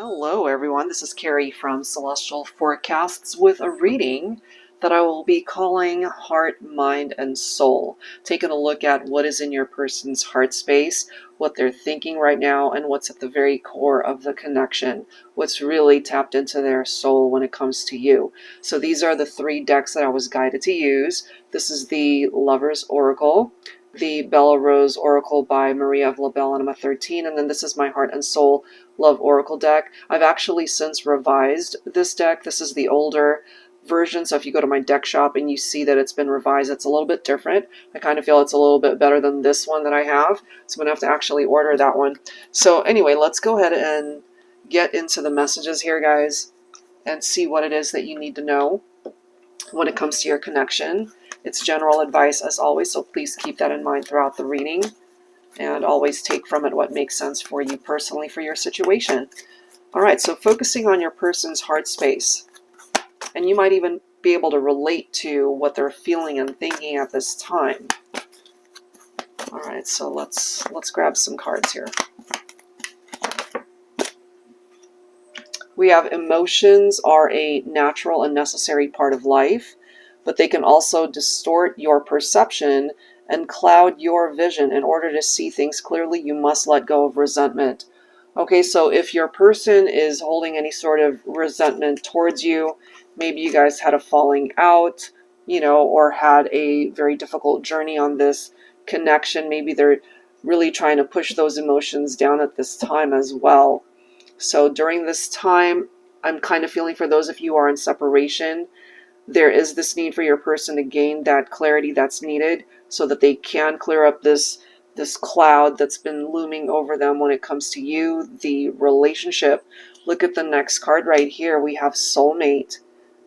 Hello everyone, this is Carrie from Celestial Forecasts with a reading that I will be calling Heart, Mind, and Soul. Taking a look at what is in your person's heart space, what they're thinking right now, and what's at the very core of the connection, what's really tapped into their soul when it comes to you. So these are the three decks that I was guided to use. This is the Lover's Oracle, the Bella Rose Oracle by Maria of LaBelle, and I'm a 13, and then this is my Heart and Soul Love Oracle deck. I've actually since revised this deck. This is the older version, so if you go to my deck shop and you see that it's been revised, it's a little bit different. I kind of feel it's a little bit better than this one that I have, so I'm going to have to actually order that one. So anyway, let's go ahead and get into the messages here, guys, and see what it is that you need to know when it comes to your connection. It's general advice as always, so please keep that in mind throughout the reading. And always take from it what makes sense for you personally for your situation. All right, so focusing on your person's heart space. And you might even be able to relate to what they're feeling and thinking at this time. All right, so let's grab some cards here. We have emotions are a natural and necessary part of life, but they can also distort your perception and cloud your vision. In order to see things clearly, you must let go of resentment. Okay, so if your person is holding any sort of resentment towards you, maybe you guys had a falling out, or had a very difficult journey on this connection. Maybe they're really trying to push those emotions down at this time as well. So during this time, I'm kind of feeling for those of you who are in separation, there is this need for your person to gain that clarity that's needed so that they can clear up this cloud that's been looming over them when it comes to you, the relationship. Look at the next card right here. We have soulmate.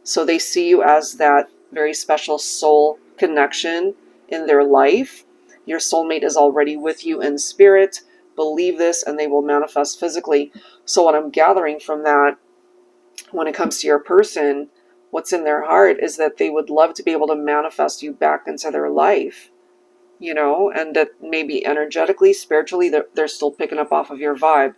So they see you as that very special soul connection in their life. Your soulmate is already with you in spirit. Believe this and they will manifest physically. So what I'm gathering from that when it comes to your person, what's in their heart is that they would love to be able to manifest you back into their life, and that maybe energetically, spiritually, they're still picking up off of your vibe.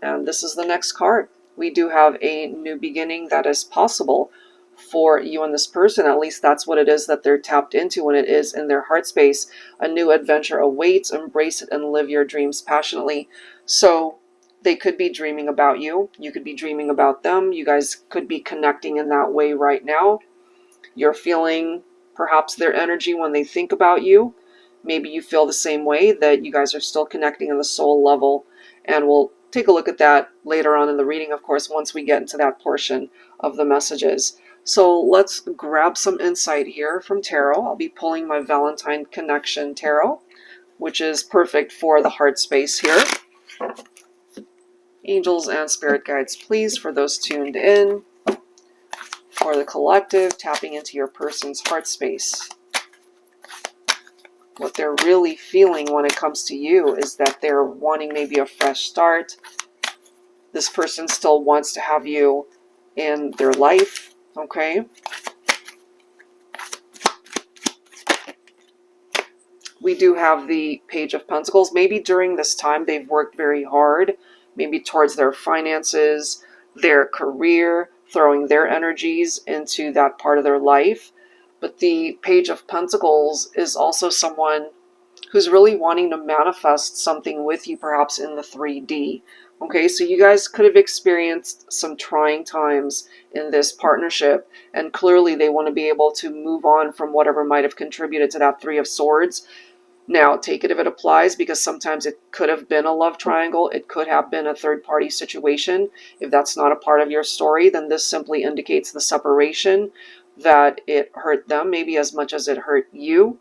And this is the next card. We do have a new beginning that is possible for you and this person. At least that's what it is that they're tapped into when it is in their heart space. A new adventure awaits. Embrace it and live your dreams passionately. So they could be dreaming about you. You could be dreaming about them. You guys could be connecting in that way right now. You're feeling perhaps their energy when they think about you. Maybe you feel the same way, that you guys are still connecting on the soul level. And we'll take a look at that later on in the reading, of course, once we get into that portion of the messages. So let's grab some insight here from tarot. I'll be pulling my Valentine Connection tarot, which is perfect for the heart space here. Angels and spirit guides, please, for those tuned in. For the collective, tapping into your person's heart space. What they're really feeling when it comes to you is that they're wanting maybe a fresh start. This person still wants to have you in their life, okay? We do have the Page of Pentacles. Maybe during this time they've worked very hard, maybe towards their finances, their career, throwing their energies into that part of their life. But the Page of Pentacles is also someone who's really wanting to manifest something with you, perhaps in the 3D. Okay, so you guys could have experienced some trying times in this partnership, and clearly they want to be able to move on from whatever might have contributed to that Three of Swords. Now, take it if it applies, because sometimes it could have been a love triangle. It could have been a third-party situation. If that's not a part of your story, then this simply indicates the separation, that it hurt them maybe as much as it hurt you.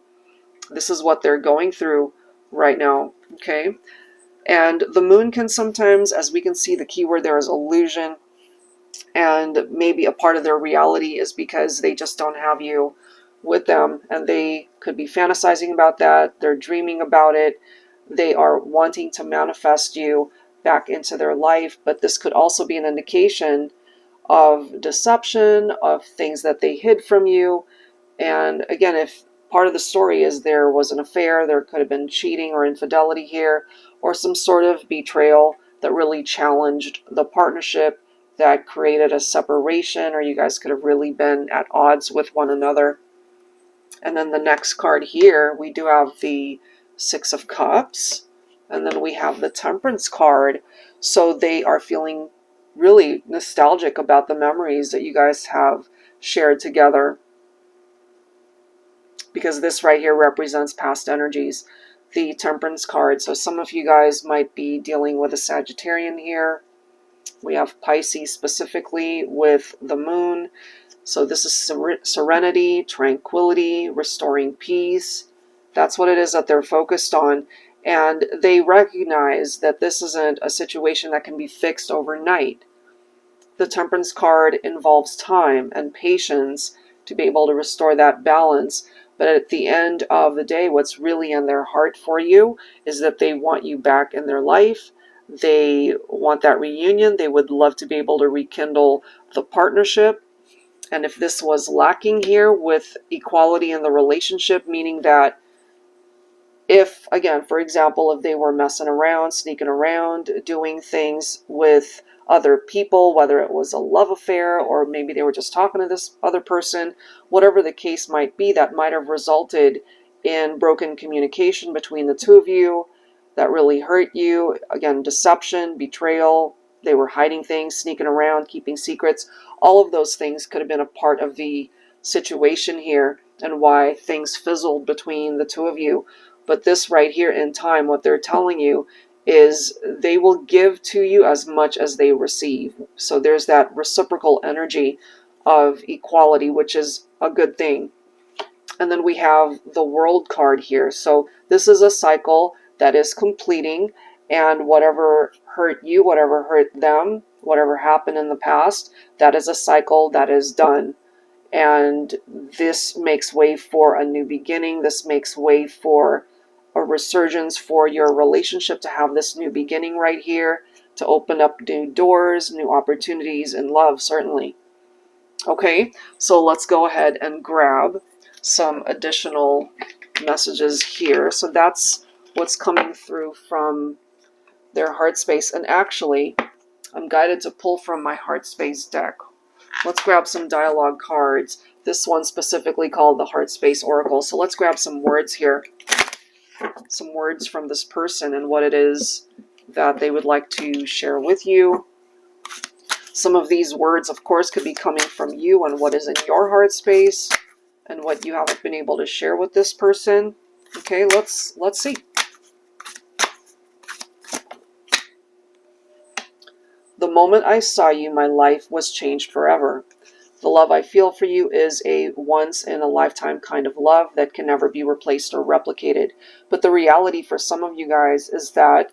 This is what they're going through right now, okay? And the moon can sometimes, as we can see, the keyword there is illusion. And maybe a part of their reality is because they just don't have you with them, and they could be fantasizing about that. They're dreaming about it. They are wanting to manifest you back into their life, but this could also be an indication of deception, of things that they hid from you. And again, if part of the story is there was an affair, there could have been cheating or infidelity here, or some sort of betrayal that really challenged the partnership, that created a separation, or you guys could have really been at odds with one another. And then the next card here, we do have the Six of Cups, and then we have the Temperance card. So they are feeling really nostalgic about the memories that you guys have shared together, because this right here represents past energies, the Temperance card. So some of you guys might be dealing with a Sagittarian here. We have Pisces specifically with the moon. So this is serenity, tranquility, restoring peace. That's what it is that they're focused on. And they recognize that this isn't a situation that can be fixed overnight. The Temperance card involves time and patience to be able to restore that balance. But at the end of the day, what's really in their heart for you is that they want you back in their life. They want that reunion. They would love to be able to rekindle the partnership. And if this was lacking here with equality in the relationship, meaning that if, again, for example, if they were messing around, sneaking around, doing things with other people, whether it was a love affair or maybe they were just talking to this other person, whatever the case might be, that might have resulted in broken communication between the two of you that really hurt you. Again, deception, betrayal, they were hiding things, sneaking around, keeping secrets. All of those things could have been a part of the situation here and why things fizzled between the two of you. But this right here in time, what they're telling you is they will give to you as much as they receive. So there's that reciprocal energy of equality, which is a good thing. And then we have the World card here. So this is a cycle that is completing, and whatever hurt you, whatever hurt them, whatever happened in the past, that is a cycle that is done. And this makes way for a new beginning. This makes way for a resurgence for your relationship to have this new beginning right here, to open up new doors, new opportunities in love, certainly. Okay, so let's go ahead and grab some additional messages here. So that's what's coming through from their heart space. And actually, I'm guided to pull from my heart space deck. Let's grab some dialogue cards. This one specifically called the Heart Space Oracle. So let's grab some words here. Some words from this person and what it is that they would like to share with you. Some of these words, of course, could be coming from you and what is in your heart space and what you haven't been able to share with this person. Okay, let's see. The moment I saw you, my life was changed forever. The love I feel for you is a once-in-a-lifetime kind of love that can never be replaced or replicated. But the reality for some of you guys is that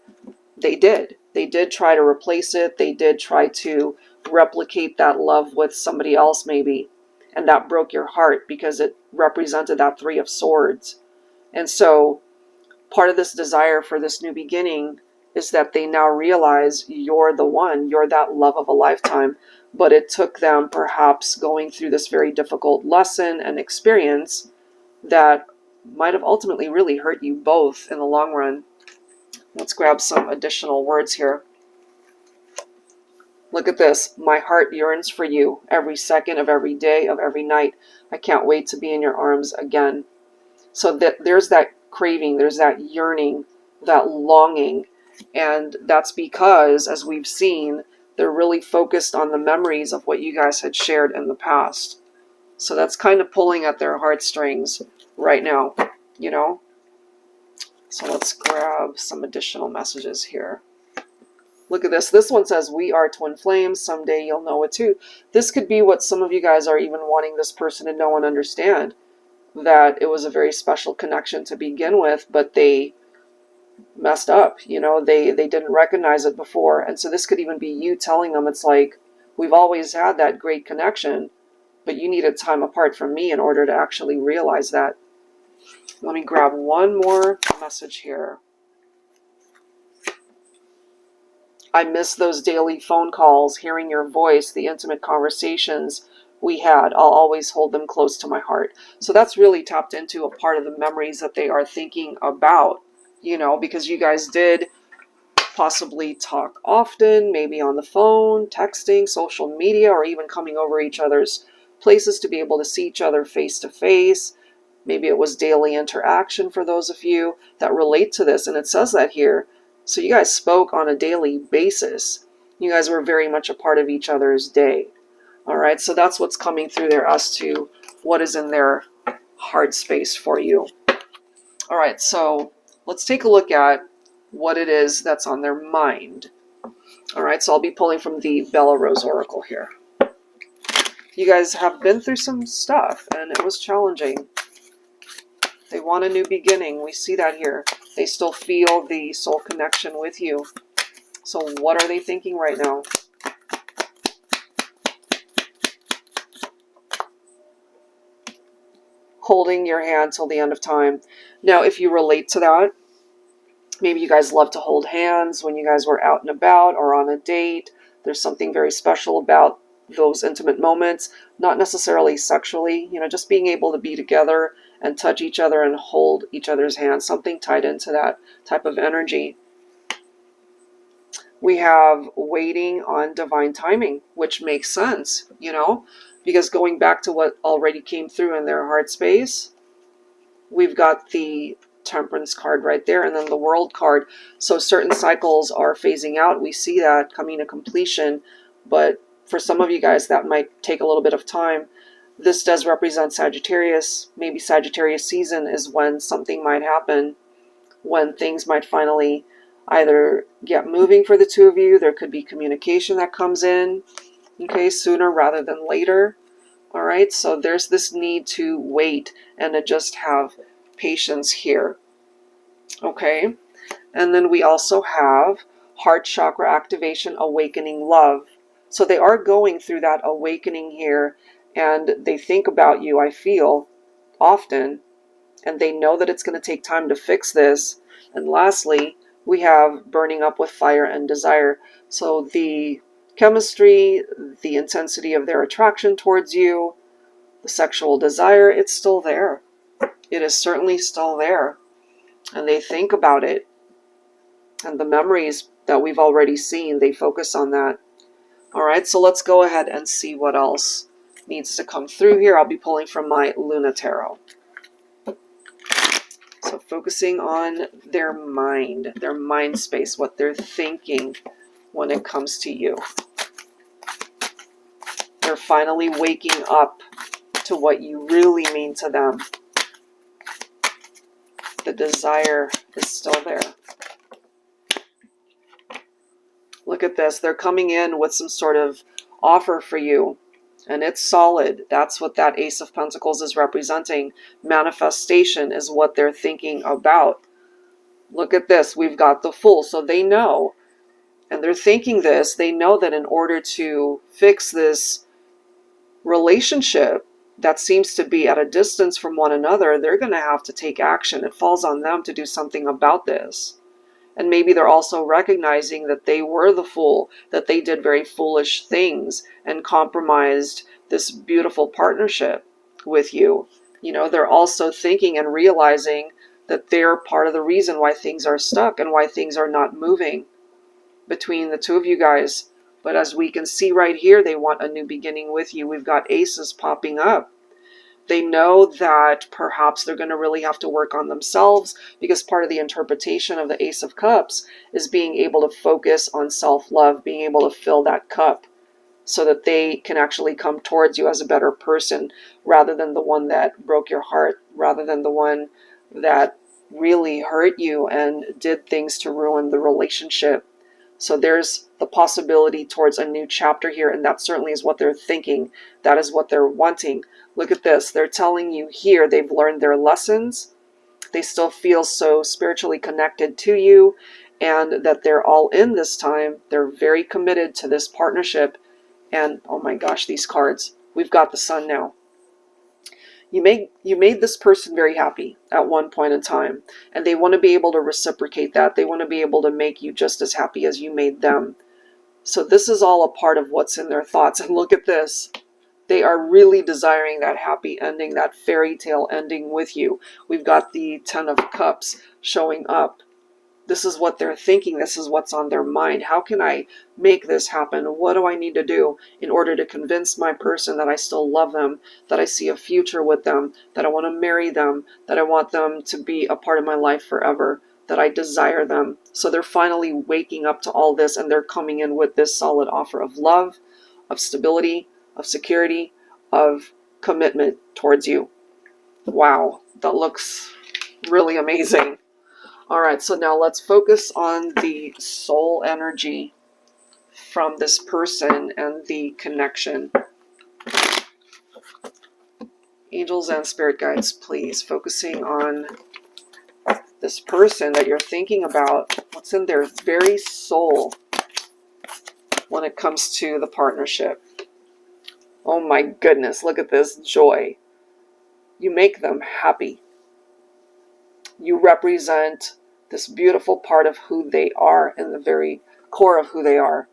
they did. They did try to replace it. They did try to replicate that love with somebody else maybe. And that broke your heart because it represented that Three of Swords. And so part of this desire for this new beginning is that they now realize you're the one, you're that love of a lifetime. But it took them perhaps going through this very difficult lesson and experience that might have ultimately really hurt you both in the long run. Let's grab some additional words here. Look at this. My heart yearns for you every second of every day of every night. I can't wait to be in your arms again. So that there's that craving, there's that yearning, that longing. And that's because, as we've seen, they're really focused on the memories of what you guys had shared in the past. So that's kind of pulling at their heartstrings right now, you know? So let's grab some additional messages here. Look at this. This one says, we are twin flames. Someday you'll know it too. This could be what some of you guys are even wanting this person to know and understand. That it was a very special connection to begin with, but they messed up. You know, they didn't recognize it before. And so this could even be you telling them, it's like, we've always had that great connection, but you needed time apart from me in order to actually realize that. Let me grab one more message here. I miss those daily phone calls, hearing your voice, the intimate conversations we had. I'll always hold them close to my heart. So that's really tapped into a part of the memories that they are thinking about, you know, because you guys did possibly talk often, maybe on the phone, texting, social media, or even coming over each other's places to be able to see each other face to face. Maybe it was daily interaction for those of you that relate to this, and it says that here. So you guys spoke on a daily basis. You guys were very much a part of each other's day. All right, so that's what's coming through there as to what is in their heart space for you. All right, so let's take a look at what it is that's on their mind. All right, so I'll be pulling from the Bella Rose Oracle here. You guys have been through some stuff, and it was challenging. They want a new beginning. We see that here. They still feel the soul connection with you. So what are they thinking right now? Holding your hand till the end of time. Now, if you relate to that, maybe you guys love to hold hands when you guys were out and about or on a date. There's something very special about those intimate moments, not necessarily sexually, just being able to be together and touch each other and hold each other's hands, something tied into that type of energy. We have waiting on divine timing, which makes sense, because going back to what already came through in their heart space, we've got the Temperance card right there, and then the World card. So certain cycles are phasing out. We see that coming to completion, but for some of you guys, that might take a little bit of time. This does represent Sagittarius. Maybe Sagittarius season is when something might happen, when things might finally either get moving for the two of you. There could be communication that comes in, okay, sooner rather than later. All right, so there's this need to wait and to just have patience here. Okay, and then we also have heart chakra activation, awakening love. So they are going through that awakening here, and they think about you, I feel, often, and they know that it's going to take time to fix this. And lastly, we have burning up with fire and desire. So the chemistry, the intensity of their attraction towards you, the sexual desire, it's still there. It is certainly still there. And they think about it. And the memories that we've already seen, they focus on that. All right, so let's go ahead and see what else needs to come through here. I'll be pulling from my Luna Tarot. So focusing on their mind space, what they're thinking when it comes to you. They're finally waking up to what you really mean to them. The desire is still there. Look at this. They're coming in with some sort of offer for you, and it's solid. That's what that Ace of Pentacles is representing. Manifestation is what they're thinking about. Look at this. We've got the Fool. So they know, and they're thinking this. They know that in order to fix this relationship that seems to be at a distance from one another, they're going to have to take action. It falls on them to do something about this. And maybe they're also recognizing that they were the fool, that they did very foolish things and compromised this beautiful partnership with you. They're also thinking and realizing that they're part of the reason why things are stuck and why things are not moving between the two of you guys. But as we can see right here, they want a new beginning with you. We've got aces popping up. They know that perhaps they're going to really have to work on themselves, because part of the interpretation of the Ace of Cups is being able to focus on self-love, being able to fill that cup so that they can actually come towards you as a better person, rather than the one that broke your heart, rather than the one that really hurt you and did things to ruin the relationship. So there's the possibility towards a new chapter here, and that certainly is what they're thinking. That is what they're wanting. Look at this. They're telling you here they've learned their lessons. They still feel so spiritually connected to you, and that they're all in this time. They're very committed to this partnership. And oh my gosh, these cards. We've got the Sun now. You made this person very happy at one point in time, and they want to be able to reciprocate that. They want to be able to make you just as happy as you made them. So this is all a part of what's in their thoughts. And look at this. They are really desiring that happy ending, that fairy tale ending with you. We've got the Ten of Cups showing up. This is what they're thinking. This is what's on their mind. How can I make this happen? What do I need to do in order to convince my person that I still love them, that I see a future with them, that I want to marry them, that I want them to be a part of my life forever, that I desire them? So they're finally waking up to all this, and they're coming in with this solid offer of love, of stability, of security, of commitment towards you. Wow, that looks really amazing. All right, so now let's focus on the soul energy from this person and the connection. Angels and spirit guides, please, focusing on this person that you're thinking about, what's in their very soul when it comes to the partnership. Oh my goodness, look at this joy. You make them happy. You represent this beautiful part of who they are in the very core of who they are.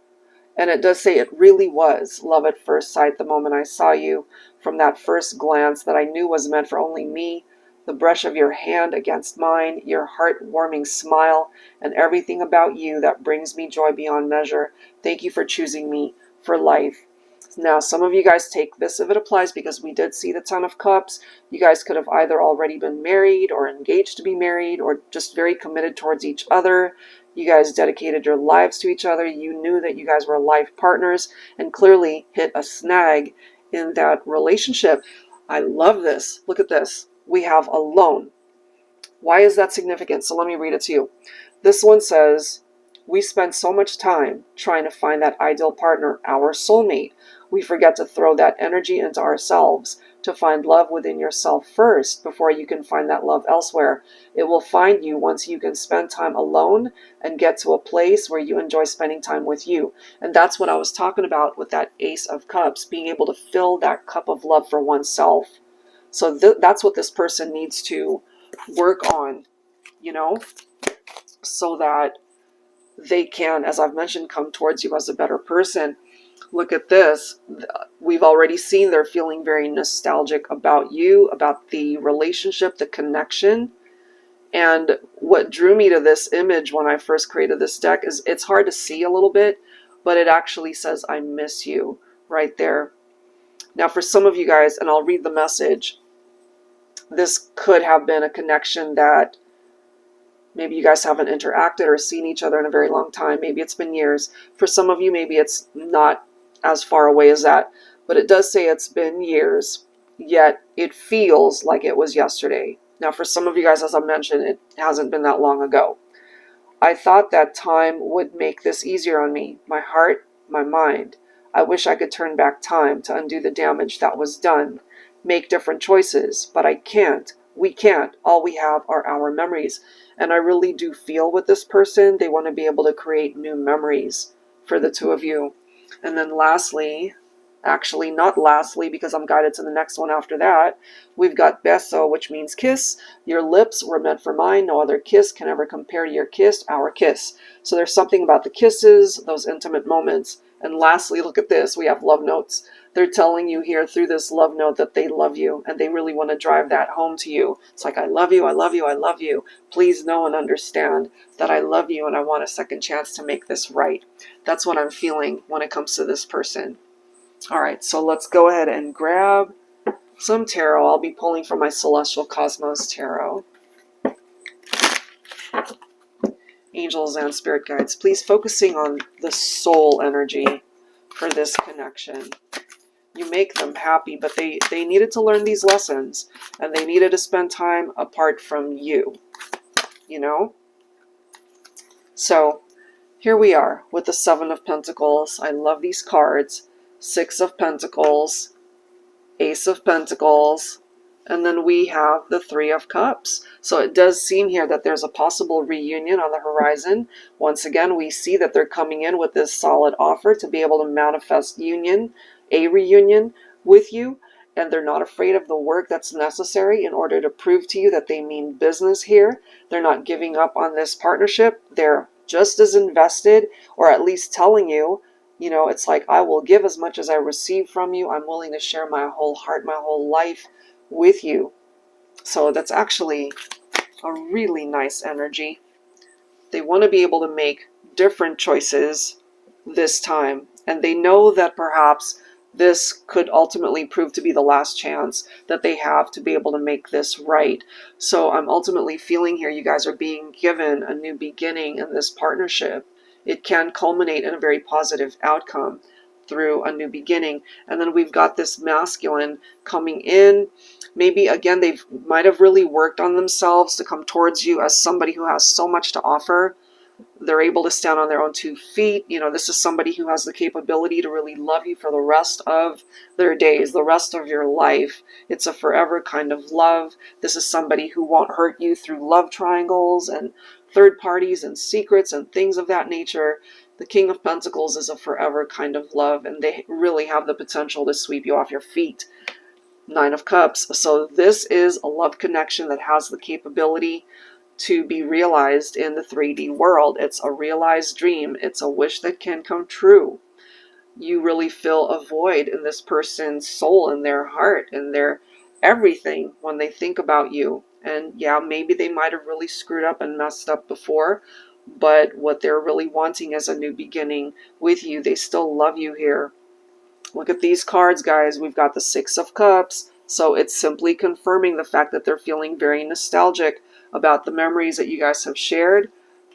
And it does say it really was love at first sight the moment I saw you. From that first glance that I knew was meant for only me, the brush of your hand against mine, your heart-warming smile, and everything about you that brings me joy beyond measure. Thank you for choosing me for life. Now, some of you guys take this if it applies, because we did see the Ten of Cups. You guys could have either already been married or engaged to be married, or just very committed towards each other. You guys dedicated your lives to each other. You knew that you guys were life partners and clearly hit a snag in that relationship. I love this. Look at this. We have alone. Why is that significant? So let me read it to you. This one says, we spend so much time trying to find that ideal partner, our soulmate. We forget to throw that energy into ourselves, to find love within yourself first before you can find that love elsewhere. It will find you once you can spend time alone and get to a place where you enjoy spending time with you. And that's what I was talking about with that Ace of Cups, being able to fill that cup of love for oneself. So that's what this person needs to work on, you know, so that they can, as I've mentioned, come towards you as a better person. Look at this. We've already seen they're feeling very nostalgic about you, about the relationship, the connection. And what drew me to this image when I first created this deck is it's hard to see a little bit, but it actually says, I miss you right there. Now, for some of you guys, and I'll read the message, this could have been a connection that maybe you guys haven't interacted or seen each other in a very long time. Maybe it's been years. For some of you, maybe it's not as far away as that. But it does say it's been years, yet it feels like it was yesterday. Now, for some of you guys, as I mentioned, it hasn't been that long ago. I thought that time would make this easier on me, my heart, my mind. I wish I could turn back time to undo the damage that was done, make different choices, but I can't. We can't. All we have are our memories. And I really do feel with this person, they want to be able to create new memories for the two of you. And then lastly, actually not lastly, because I'm guided to the next one after that, we've got beso, which means kiss. Your lips were meant for mine. No other kiss can ever compare to your kiss, our kiss. So there's something about the kisses, those intimate moments. And lastly, look at this. We have love notes. They're telling you here through this love note that they love you, and they really want to drive that home to you. It's like, I love you, I love you, I love you. Please know and understand that I love you, and I want a second chance to make this right. That's what I'm feeling when it comes to this person. All right, so let's go ahead and grab some tarot. I'll be pulling from my Celestial Cosmos Tarot. Angels and spirit guides, please, focusing on the soul energy for this connection. You make them happy, but they needed to learn these lessons, and they needed to spend time apart from you, you know? So here we are with the Seven of Pentacles. I love these cards. Six of Pentacles, Ace of Pentacles, and then we have the Three of Cups. So it does seem here that there's a possible reunion on the horizon. Once again, we see that they're coming in with this solid offer to be able to manifest union, a reunion with you, and they're not afraid of the work that's necessary in order to prove to you that they mean business here. They're not giving up on this partnership. They're just as invested, or at least telling you, you know, it's like, I will give as much as I receive from you. I'm willing to share my whole heart, my whole life with you. So that's actually a really nice energy. They want to be able to make different choices this time. And they know that perhaps this could ultimately prove to be the last chance that they have to be able to make this right. So I'm ultimately feeling here you guys are being given a new beginning in this partnership. It can culminate in a very positive outcome through a new beginning. And then we've got this masculine coming in. Maybe again, they might have really worked on themselves to come towards you as somebody who has so much to offer. They're able to stand on their own 2 feet. You know, this is somebody who has the capability to really love you for the rest of their days, the rest of your life. It's a forever kind of love. This is somebody who won't hurt you through love triangles and third parties and secrets and things of that nature. The King of Pentacles is a forever kind of love, and they really have the potential to sweep you off your feet. 9 of Cups. So this is a love connection that has the capability to be realized in the 3D world. It's a realized dream. It's a wish that can come true. You really fill a void in this person's soul, in their heart, in their everything when they think about you. And yeah, maybe they might have really screwed up and messed up before, but what they're really wanting is a new beginning with you. They still love you here. Look at these cards, guys. We've got the 6 of Cups. So it's simply confirming the fact that they're feeling very nostalgic about the memories that you guys have shared.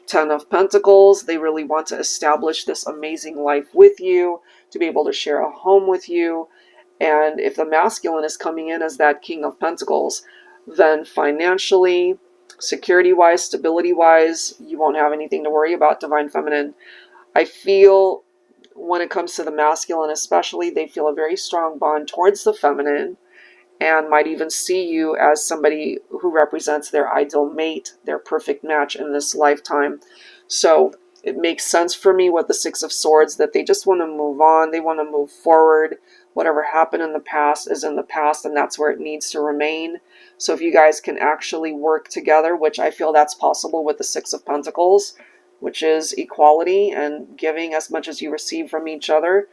10 of Pentacles. They really want to establish this amazing life with you, to be able to share a home with you. And if the masculine is coming in as that King of Pentacles, then financially, security-wise, stability-wise, you won't have anything to worry about, Divine Feminine. I feel when it comes to the masculine especially, they feel a very strong bond towards the feminine, and might even see you as somebody who represents their ideal mate, their perfect match in this lifetime. So it makes sense for me with the 6 of Swords that they just want to move on. They want to move forward. Whatever happened in the past is in the past, and that's where it needs to remain. So if you guys can actually work together, which I feel that's possible with the 6 of Pentacles, which is equality and giving as much as you receive from each other,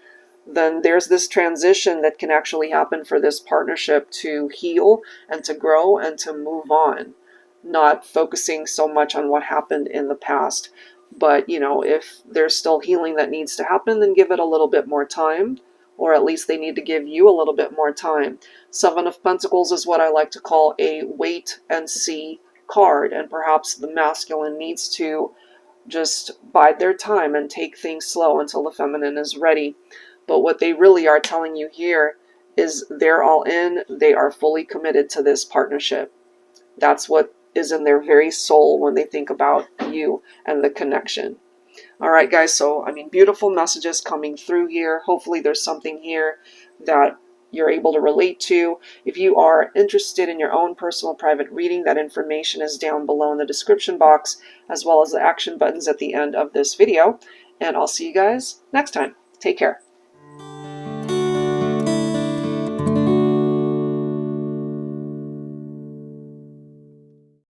then there's this transition that can actually happen for this partnership to heal and to grow and to move on, not focusing so much on what happened in the past. But, you know, if there's still healing that needs to happen, then give it a little bit more time, or at least they need to give you a little bit more time. 7 of Pentacles is what I like to call a wait and see card, and perhaps the masculine needs to just bide their time and take things slow until the feminine is ready. But what they really are telling you here is they're all in. They are fully committed to this partnership. That's what is in their very soul when they think about you and the connection. All right, guys. So, I mean, beautiful messages coming through here. Hopefully there's something here that you're able to relate to. If you are interested in your own personal private reading, that information is down below in the description box, as well as the action buttons at the end of this video. And I'll see you guys next time. Take care.